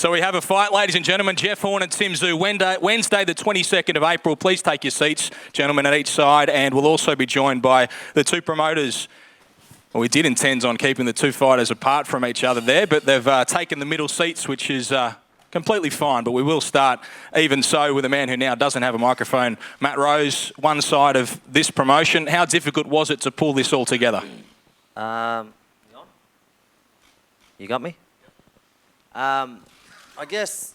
So we have a fight, ladies and gentlemen. Jeff Horn and Tim Tszyu, Wednesday the 22nd of April. Please take your seats, gentlemen, at each side. And we'll also be joined by the two promoters. Well, we did intend on keeping the two fighters apart from each other there, but they've taken the middle seats, which is completely fine. But we will start, even so, with a man who now doesn't have a microphone. Matt Rose, one side of this promotion. How difficult was it to pull this all together? You got me? I guess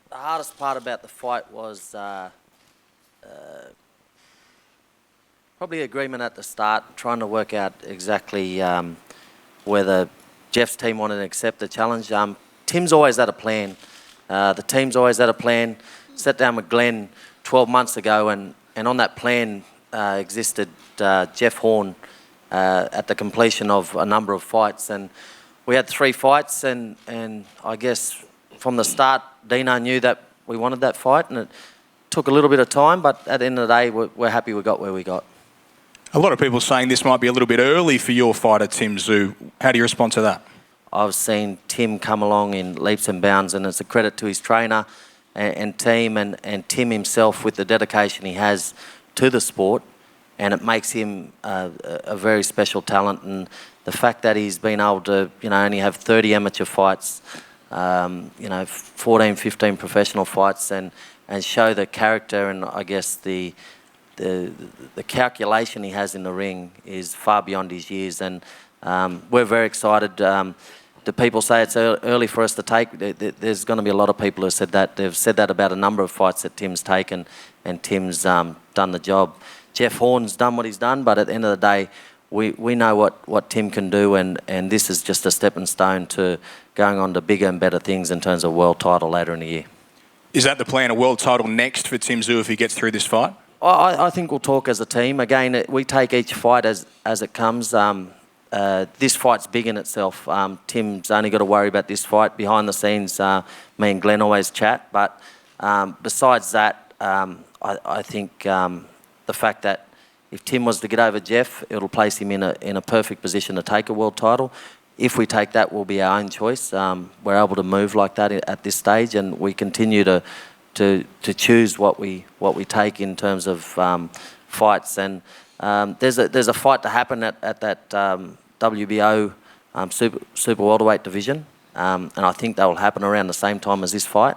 the hardest part about the fight was probably agreement at the start, trying to work out exactly whether Jeff's team wanted to accept the challenge. Tim's always had a plan. The team's always had a plan. Sat down with Glenn 12 months ago, and on that plan existed Jeff Horn at the completion of a number of fights. And we had 3 fights, and I guess from the start, Dino knew that we wanted that fight, and it took a little bit of time, but at the end of the day, we're happy we got where we got. A lot of people saying this might be a little bit early for your fighter, Tim Tszyu. How do you respond to that? I've seen Tim come along in leaps and bounds, and it's a credit to his trainer and team and Tim himself with the dedication he has to the sport, and it makes him a very special talent. And the fact that he's been able to, only have 30 amateur fights, 14, 15 professional fights, and show the character and I guess the calculation he has in the ring is far beyond his years. And we're very excited. The people say it's early for us to take. There's going to be a lot of people who said that. They've said that about a number of fights that Tim's taken, and Tim's done the job. Jeff Horn's done what he's done, but at the end of the day, we know what Tim can do, and this is just a stepping stone to going on to bigger and better things in terms of world title later in the year. Is that the plan, a world title next for Tim Tszyu if he gets through this fight? I think we'll talk as a team. Again, we take each fight as it comes. This fight's big in itself. Tim's only got to worry about this fight. Behind the scenes, me and Glenn always chat. But besides that, I think the fact that if Tim was to get over Jeff, it'll place him in a perfect position to take a world title. If we take that, will be our own choice. We're able to move like that at this stage, and we continue to choose what we take in terms of fights. And there's a fight to happen at that WBO super welterweight division, and I think that will happen around the same time as this fight.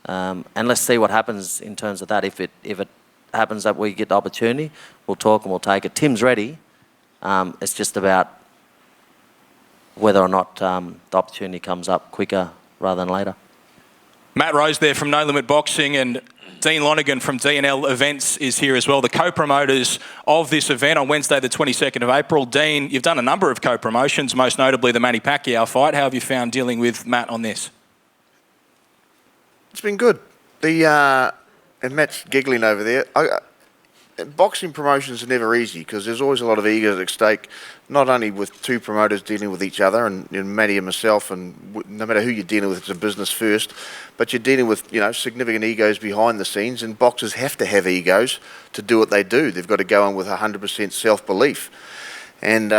And let's see what happens in terms of that. If it happens that we get the opportunity, we'll talk and we'll take it. Tim's ready. It's just about whether or not the opportunity comes up quicker rather than later. Matt Rose there from No Limit Boxing, and Dean Lonergan from D&L Events is here as well, the co-promoters of this event on Wednesday the 22nd of April. Dean, you've done a number of co-promotions, most notably the Manny Pacquiao fight. How have you found dealing with Matt on this? It's been good. And Matt's giggling over there. Boxing promotions are never easy because there's always a lot of egos at stake, not only with two promoters dealing with each other, and Matty and myself, and no matter who you're dealing with, it's a business first, but you're dealing with significant egos behind the scenes, and boxers have to have egos to do what they do. They've got to go in with 100% self-belief, and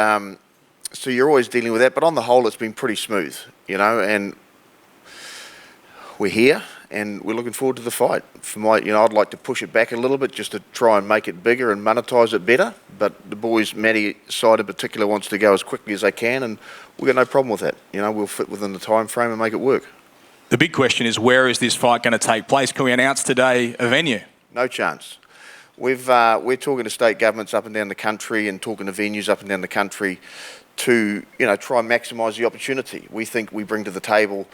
so you're always dealing with that. But on the whole, it's been pretty smooth, and we're here. And we're looking forward to the fight. I'd like to push it back a little bit just to try and make it bigger and monetize it better. But the boys, Matty's side in particular, wants to go as quickly as they can, and we've got no problem with that. We'll fit within the time frame and make it work. The big question is, where is this fight going to take place? Can we announce today a venue? No chance. We're talking to state governments up and down the country and talking to venues up and down the country to try and maximise the opportunity. We think we bring to the table.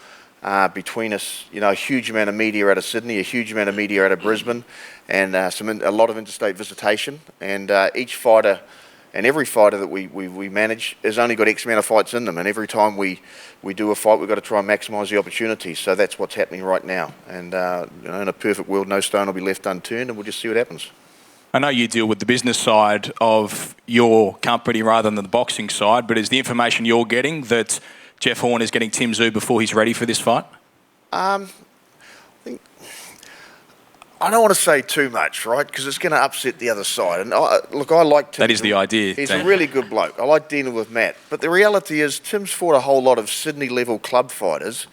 Between us, a huge amount of media out of Sydney, a huge amount of media out of Brisbane, and a lot of interstate visitation. And each fighter and every fighter that we manage has only got X amount of fights in them. And every time we do a fight, we've got to try and maximise the opportunity. So that's what's happening right now. And in a perfect world, no stone will be left unturned, and we'll just see what happens. I know you deal with the business side of your company rather than the boxing side, but is the information you're getting that Jeff Horn is getting Tim Tszyu before he's ready for this fight? I don't want to say too much, right? Because it's going to upset the other side. And I like Tim. That is the idea. He's a really good bloke. I like dealing with Matt. But the reality is Tim's fought a whole lot of Sydney-level club fighters,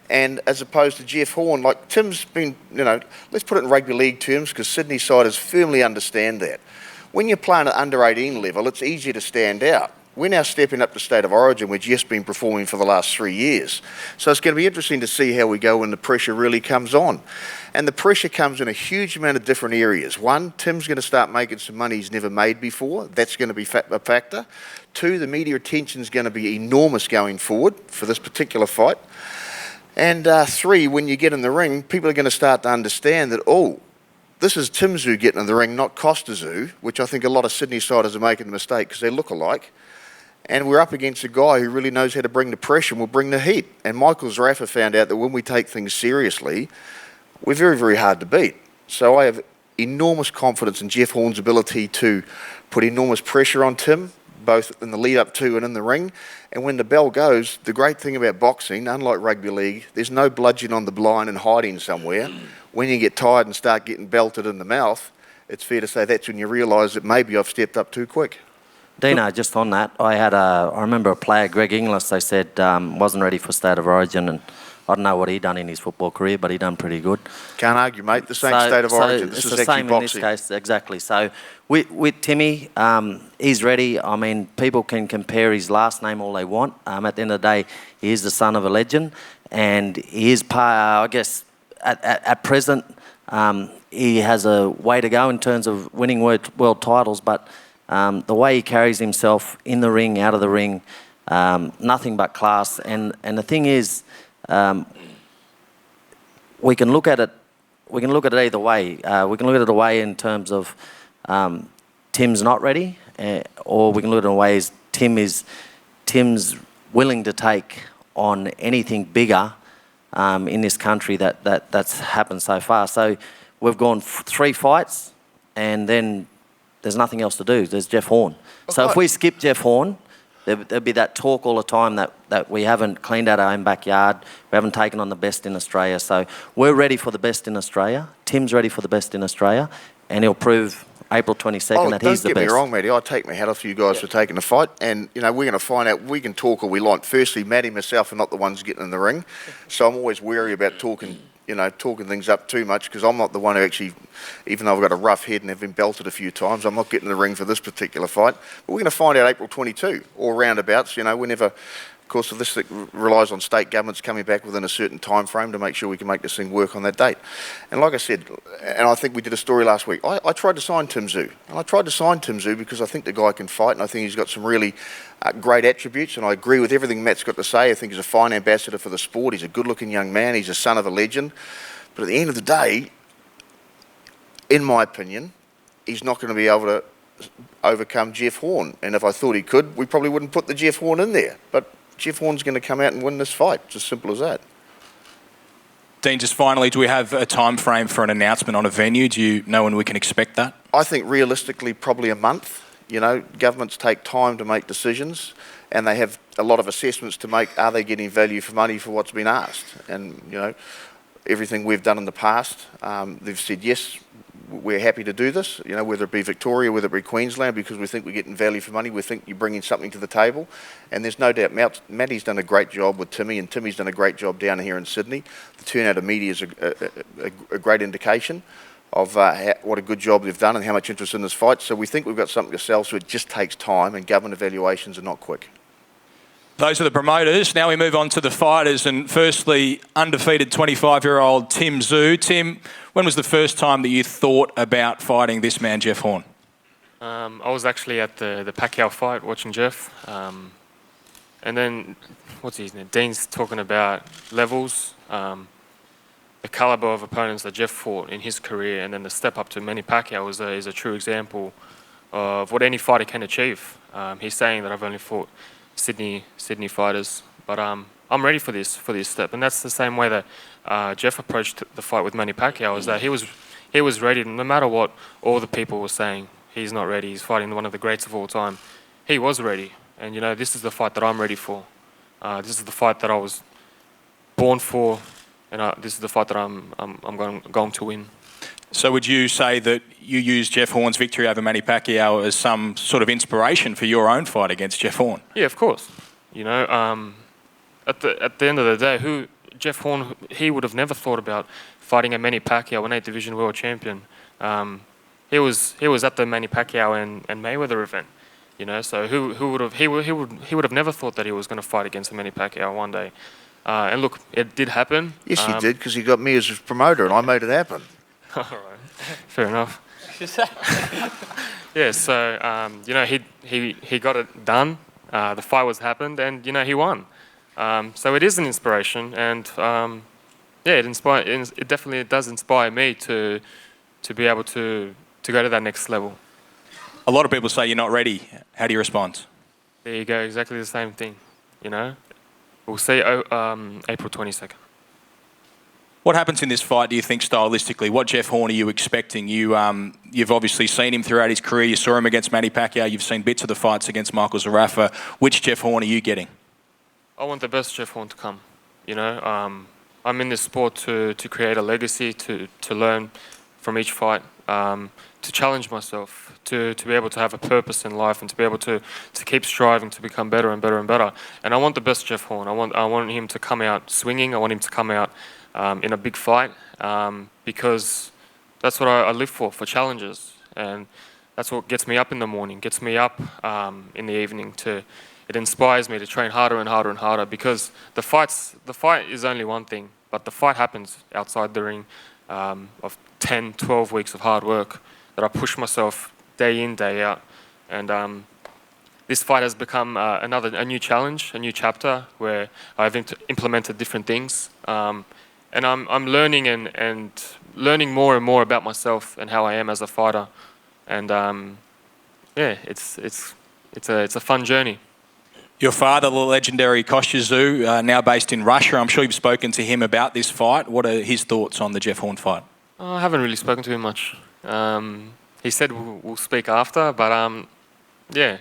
And as opposed to Jeff Horn, like Tim's been, let's put it in rugby league terms because Sydney siders firmly understand that. When you're playing at under 18 level, it's easier to stand out. We're now stepping up to State of Origin, where Jeff's been performing for the last 3 years. So it's going to be interesting to see how we go when the pressure really comes on. And the pressure comes in a huge amount of different areas. One, Tim's going to start making some money he's never made before. That's going to be a factor. Two, the media attention is going to be enormous going forward for this particular fight. And three, when you get in the ring, people are going to start to understand that, this is Tim Tszyu getting in the ring, not Costa Tszyu, which I think a lot of Sydney siders are making the mistake because they look alike. And we're up against a guy who really knows how to bring the pressure and will bring the heat. And Michael Zarafa found out that when we take things seriously, we're very, very hard to beat. So I have enormous confidence in Jeff Horn's ability to put enormous pressure on Tim, both in the lead up to and in the ring. And when the bell goes, the great thing about boxing, unlike rugby league, there's no bludgeon on the blind and hiding somewhere. When you get tired and start getting belted in the mouth, it's fair to say that's when you realise that maybe I've stepped up too quick. Dino, just on that, I remember a player, Greg Inglis, they said wasn't ready for State of Origin, and I don't know what he done in his football career, but he done pretty good. Can't argue, mate. The same State of Origin. This it's is the actually same boxing. in this case, exactly. So with Timmy, he's ready. I mean, people can compare his last name all they want. At the end of the day, he is the son of a legend, and he is I guess at present he has a way to go in terms of winning world titles, but the way he carries himself in the ring, out of the ring, nothing but class. And the thing is, we can look at it. We can look at it either way. We can look at it a way in terms of Tim's not ready, or we can look at it in a way as Tim's willing to take on anything bigger in this country that's happened so far. So we've gone 3 fights, and then there's nothing else to do. There's Jeff Horn. So if we skip Jeff Horn, there'd be that talk all the time that we haven't cleaned out our own backyard. We haven't taken on the best in Australia. So we're ready for the best in Australia. Tim's ready for the best in Australia, and he'll prove April 22nd that he's the best. Don't get me wrong, Matty. I take my hat off to you guys for taking the fight. And, we're going to find out. We can talk all we like. Firstly, Matty and myself are not the ones getting in the ring. So I'm always wary about talking things up too much, because I'm not the one who actually, even though I've got a rough head and have been belted a few times, I'm not getting in the ring for this particular fight. But we're going to find out April 22, or roundabouts. Whenever, of course, this relies on state governments coming back within a certain time frame to make sure we can make this thing work on that date. And like I said, and I think we did a story last week, I tried to sign Tim Tszyu. And I tried to sign Tim Tszyu because I think the guy can fight, and I think he's got some really great attributes, and I agree with everything Matt's got to say. I think he's a fine ambassador for the sport. He's a good-looking young man. He's a son of a legend. But at the end of the day, in my opinion, he's not going to be able to overcome Jeff Horn. And if I thought he could, we probably wouldn't put the Jeff Horn in there. But Jeff Horn's going to come out and win this fight. It's as simple as that. Dean, just finally, do we have a time frame for an announcement on a venue? Do you know when we can expect that? I think realistically probably a month. Governments take time to make decisions, and they have a lot of assessments to make. Are they getting value for money for what's been asked? And, everything we've done in the past, they've said, yes, we're happy to do this, whether it be Victoria, whether it be Queensland, because we think we're getting value for money. We think you're bringing something to the table. And there's no doubt, Matty's done a great job with Timmy, and Timmy's done a great job down here in Sydney. The turnout of media is a great indication of what a good job they've done and how much interest in this fight. So we think we've got something to sell, so it just takes time, and government evaluations are not quick. Those are the promoters. Now we move on to the fighters. And firstly, undefeated 25-year-old Tim Tszyu. Tim, when was the first time that you thought about fighting this man, Jeff Horn? I was actually at the Pacquiao fight watching Jeff. And then, what's his name? Dean's talking about levels, the calibre of opponents that Jeff fought in his career, and then the step up to Manny Pacquiao is a true example of what any fighter can achieve. He's saying that I've only fought Sydney fighters, but I'm ready for this step, and that's the same way that Jeff approached the fight with Manny Pacquiao. Is that he was ready, no matter what all the people were saying. He's not ready. He's fighting one of the greats of all time. He was ready, and this is the fight that I'm ready for. This is the fight that I was born for, and this is the fight that I'm going to win. So would you say that you used Jeff Horn's victory over Manny Pacquiao as some sort of inspiration for your own fight against Jeff Horn? Yeah, of course. At the end of the day, Jeff Horn, he would have never thought about fighting a Manny Pacquiao, an 8th division world champion. He was at the Manny Pacquiao and Mayweather event, you know. So he would have never thought that he was going to fight against a Manny Pacquiao one day. And look, it did happen. Yes, he did, because he got me as his promoter, and I made it happen. All right, fair enough. Yeah, so you know, he got it done. The fight was happened, and you know, he won. So it is an inspiration, and yeah, it definitely does inspire me to be able to go to that next level. A lot of people say you're not ready. How do you respond? There you go, exactly the same thing. You know, we'll see April 22nd. What happens in this fight, do you think, stylistically? What Jeff Horn are you expecting? You've obviously seen him throughout his career. You saw him against Manny Pacquiao. You've seen bits of the fights against Michael Zarafa. Which Jeff Horn are you getting? I want the best Jeff Horn to come. You know, I'm in this sport to create a legacy, to learn from each fight, to challenge myself, to be able to have a purpose in life, and to be able to keep striving to become better and better and better. And I want the best Jeff Horn. I want him to come out swinging. I want him to come out in a big fight, because that's what I live for challenges, and that's what gets me up in the morning, gets me up in the evening. It inspires me to train harder and harder and harder, because the fight is only one thing, but the fight happens outside the ring of 10, 12 weeks of hard work that I push myself day in, day out, and this fight has become a new challenge, a new chapter where I've implemented different things. And I'm learning and learning more and more about myself and how I am as a fighter, and yeah, it's a fun journey. Your father, the legendary Tszyu, now based in Russia. I'm sure you've spoken to him about this fight. What are his thoughts on the Jeff Horn fight? I haven't really spoken to him much. He said we'll speak after, but yeah,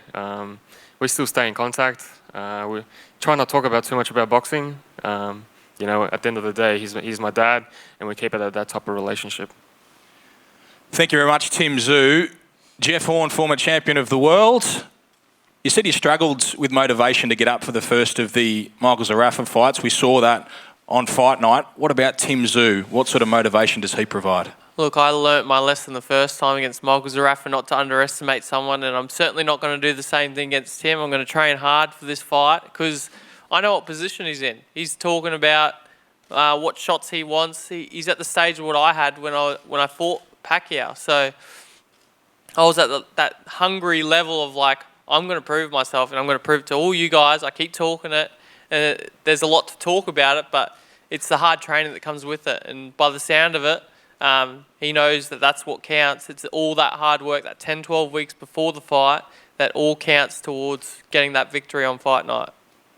we still stay in contact. We try not to talk about too much about boxing. You know, at the end of the day, he's my dad, and we keep it at that type of relationship. Thank you very much, Tim Tszyu. Jeff Horn, former champion of the world. You said you struggled with motivation to get up for the first of the Michael Zarafa fights. We saw that on fight night. What about Tim Tszyu? What sort of motivation does he provide? Look, I learnt my lesson the first time against Michael Zarafa, not to underestimate someone, and I'm certainly not going to do the same thing against him. I'm going to train hard for this fight, because I know what position he's in. He's talking about what shots he wants. He's at the stage of what I had when I fought Pacquiao. So I was at that hungry level of like, I'm going to prove myself, and I'm going to prove to all you guys. I keep talking it, and there's a lot to talk about it, but it's the hard training that comes with it. And by the sound of it, he knows that that's what counts. It's all that hard work, that 10, 12 weeks before the fight, that all counts towards getting that victory on fight night.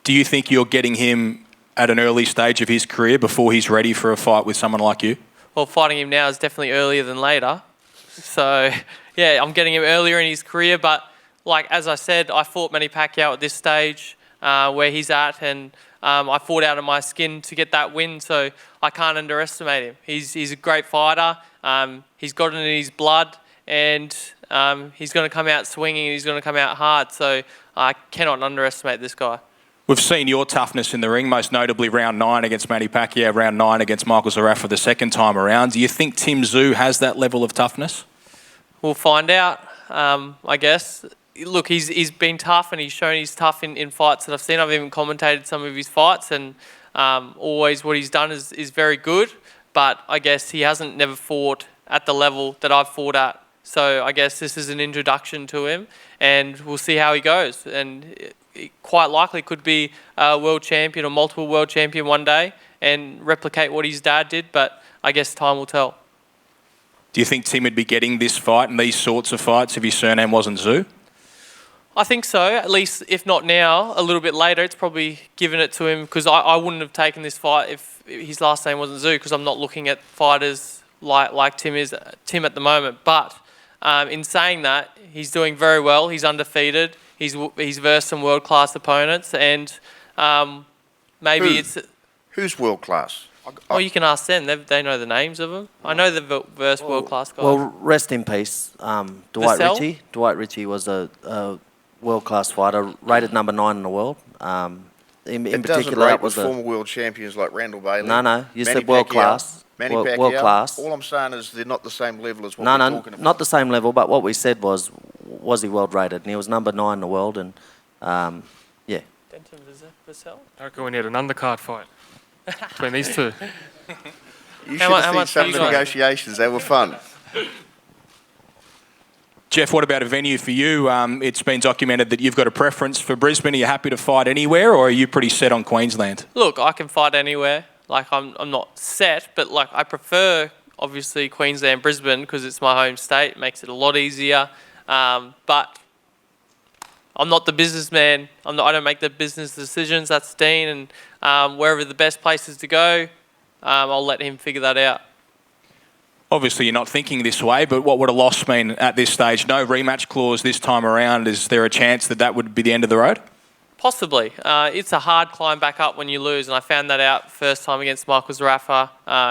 Do you think you're getting him at an early stage of his career before he's ready for a fight with someone like you? Well, fighting him now is definitely earlier than later. So, yeah, I'm getting him earlier in his career. But, like, as I said, I fought Manny Pacquiao at this stage where he's at, and I fought out of my skin to get that win, so I can't underestimate him. He's a great fighter. He's got it in his blood, and he's going to come out swinging, and he's going to come out hard. So I cannot underestimate this guy. We've seen your toughness in the ring, most notably round 9 against Manny Pacquiao, round 9 against Michael Zarafa the second time around. Do you think Tim Tszyu has that level of toughness? We'll find out, I guess. Look, he's been tough, and he's shown he's tough in fights that I've seen. I've even commentated some of his fights, and always what he's done is very good. But I guess he hasn't never fought at the level that I've fought at. So I guess this is an introduction to him, and we'll see how he goes. And he quite likely could be a world champion or multiple world champion one day and replicate what his dad did, but I guess time will tell. Do you think Tim would be getting this fight and these sorts of fights if his surname wasn't Tszyu? I think so, at least if not now, a little bit later. It's probably given it to him, because I wouldn't have taken this fight if his last name wasn't Tszyu, because I'm not looking at fighters like Tim at the moment. But in saying that, he's doing very well. He's undefeated. He's versed some world-class opponents, and maybe Who's world class? Well, you can ask them. They know the names of them. I know the versed world-class guys. Well, rest in peace, Dwight Cell? Ritchie. Dwight Ritchie was a world-class fighter, rated number 9 in the world. in It doesn't particular, rate that was with the... former world champions like Randall Bailey. No, you Manny said world Pacquiao, class. Manny World Pacquiao. class. All I'm saying is they're not the same level as what No, we're no, talking about. not the same level, but what we said was he world rated? And he was number 9 in the world, and yeah. Denton Vassell? I reckon we need an undercard fight between these two. You should How have seen much some have of you the got? negotiations. They were fun. Jeff, what about a venue for you? It's been documented that you've got a preference for Brisbane. Are you happy to fight anywhere, or are you pretty set on Queensland? Look, I can fight anywhere. Like, I'm not set, but like I prefer obviously Queensland, Brisbane, because it's my home state. It makes it a lot easier. But I'm not the businessman. I don't make the business decisions. That's Dean, and wherever the best place is to go, I'll let him figure that out. Obviously, you're not thinking this way, but what would a loss mean at this stage? No rematch clause this time around. Is there a chance that that would be the end of the road? Possibly. It's a hard climb back up when you lose, and I found that out first time against Michael Zarafa.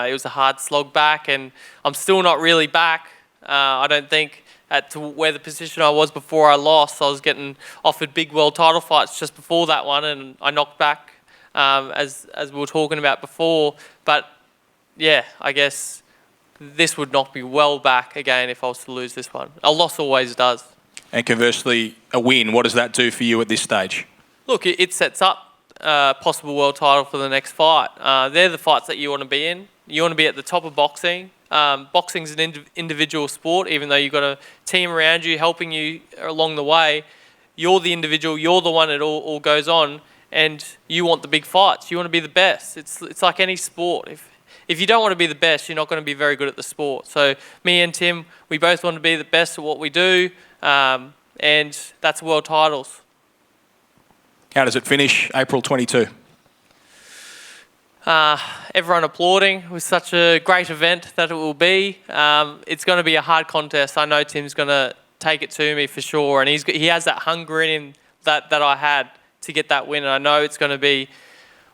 It was a hard slog back, and I'm still not really back. I don't think to where the position I was before I lost. I was getting offered big world title fights just before that one, and I knocked back, as we were talking about before. But yeah, I guess this would knock me well back again if I was to lose this one. A loss always does. And conversely, a win, what does that do for you at this stage? Look, it sets up a possible world title for the next fight. They're the fights that you want to be in. You want to be at the top of boxing. Boxing's an individual sport, even though you've got a team around you helping you along the way. You're the individual. You're the one that all goes on, and you want the big fights. You want to be the best. It's like any sport. If you don't want to be the best, you're not going to be very good at the sport. So me and Tim, we both want to be the best at what we do, and that's world titles. How does it finish? April 22. Everyone applauding. It was such a great event that it will be. It's going to be a hard contest. I know Tim's going to take it to me for sure, and he has that hunger in him that I had to get that win. And I know it's going to be.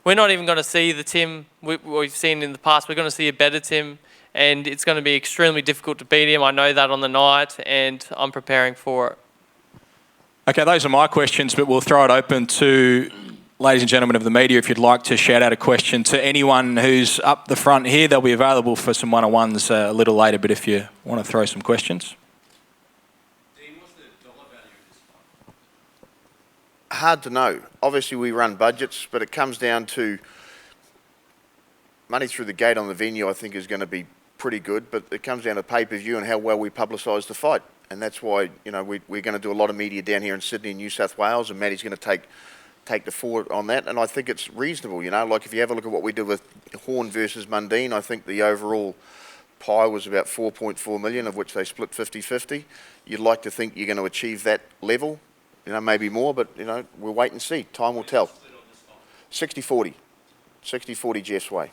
We're not even going to see the Tim we've seen in the past. We're going to see a better Tim, and it's going to be extremely difficult to beat him. I know that on the night, and I'm preparing for it. Okay, those are my questions, but we'll throw it open to ladies and gentlemen of the media. If you'd like to shout out a question to anyone who's up the front here, they'll be available for some one-on-ones a little later, but if you want to throw some questions. Dean, what's the dollar value of this fight? Hard to know. Obviously, we run budgets, but it comes down to money through the gate on the venue. I think is going to be pretty good, but it comes down to pay-per-view and how well we publicise the fight, and that's why we're going to do a lot of media down here in Sydney and New South Wales, and Matty's going to take the forward on that, and I think it's reasonable. Like if you have a look at what we did with Horn versus Mundine, I think the overall pie was about 4.4 million, of which they split 50-50. You'd like to think you're going to achieve that level. Maybe more, but, we'll wait and see. Time will tell. 60-40. 60-40 Jeff's way.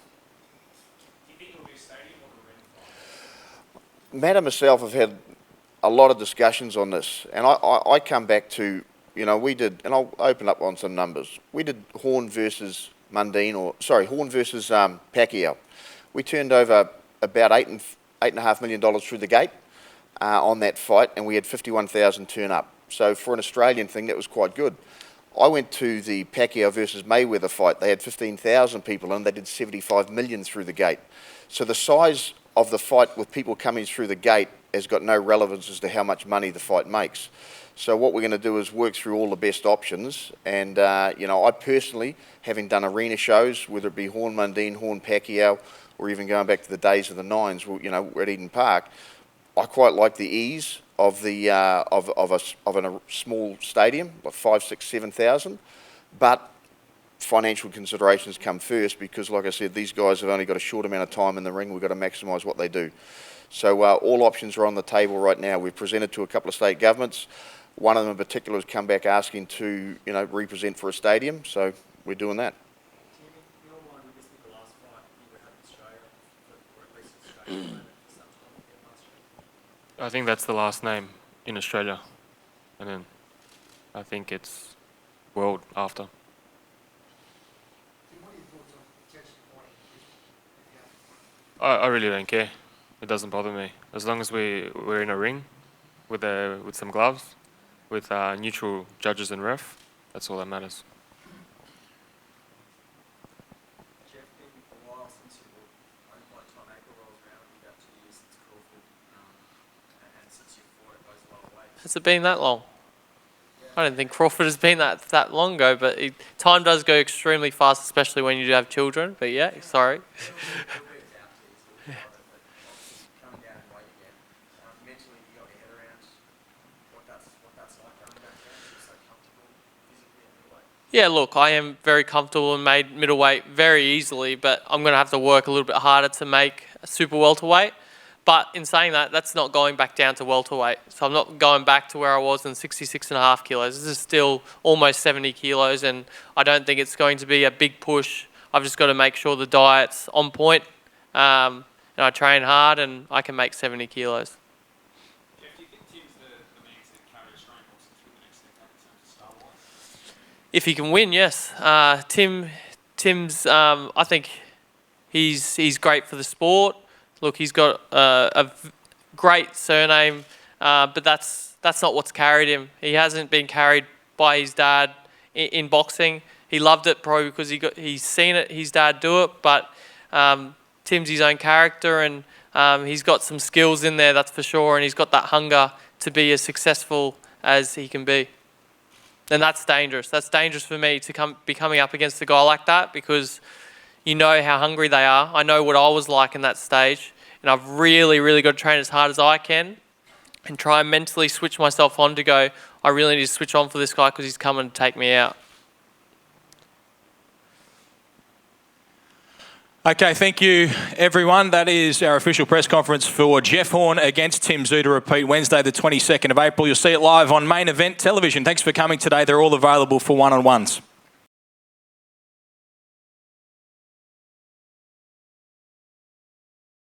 Matt and myself have had a lot of discussions on this, and I come back to, we did, and I'll open up on some numbers. We did Horn versus Pacquiao. We turned over about $8.5 million through the gate on that fight, and we had 51,000 turn up. So for an Australian thing, that was quite good. I went to the Pacquiao versus Mayweather fight. They had 15,000 people in. They did 75 million through the gate. So the size of the fight with people coming through the gate has got no relevance as to how much money the fight makes. So what we're going to do is work through all the best options. And, I personally, having done arena shows, whether it be Horn Mundine, Horn Pacquiao, or even going back to the days of the Nines, we're at Eden Park, I quite like the ease of a small stadium, like 5, 6, 7,000, but financial considerations come first because, like I said, these guys have only got a short amount of time in the ring. We've got to maximise what they do. So all options are on the table right now. We've presented to a couple of state governments. One of them in particular has come back asking to, represent for a stadium. So we're doing that. I think that's the last name in Australia, and then I think it's world after. I really don't care. It doesn't bother me as long as we're in a ring with some gloves, with neutral judges and ref. That's all that matters. Has it been that long? I don't think Crawford has been that long ago, but time does go extremely fast, especially when you do have children. But yeah, sorry. Yeah, look, I am very comfortable and made middleweight very easily, but I'm going to have to work a little bit harder to make a super welterweight. But in saying that, that's not going back down to welterweight. So I'm not going back to where I was in 66.5 kilos. This is still almost 70 kilos, and I don't think it's going to be a big push. I've just got to make sure the diet's on point, and I train hard, and I can make 70 kilos. Jeff, do you think Tim's the man to carry Australian boxing through the next decade in terms of star-wise? If he can win, yes. Tim's, I think he's great for the sport. Look, he's got a great surname, but that's not what's carried him. He hasn't been carried by his dad in boxing. He loved it probably because he's seen his dad do it, but Tim's his own character, and he's got some skills in there, that's for sure, and he's got that hunger to be as successful as he can be. And that's dangerous. That's dangerous for me to be coming up against a guy like that, because you know how hungry they are. I know what I was like in that stage, and I've really, really got to train as hard as I can and try and mentally switch myself on to go, I really need to switch on for this guy because he's coming to take me out. Okay, thank you, everyone. That is our official press conference for Jeff Horn against Tim Tszyu to repeat Wednesday, the 22nd of April. You'll see it live on Main Event Television. Thanks for coming today. They're all available for one-on-ones.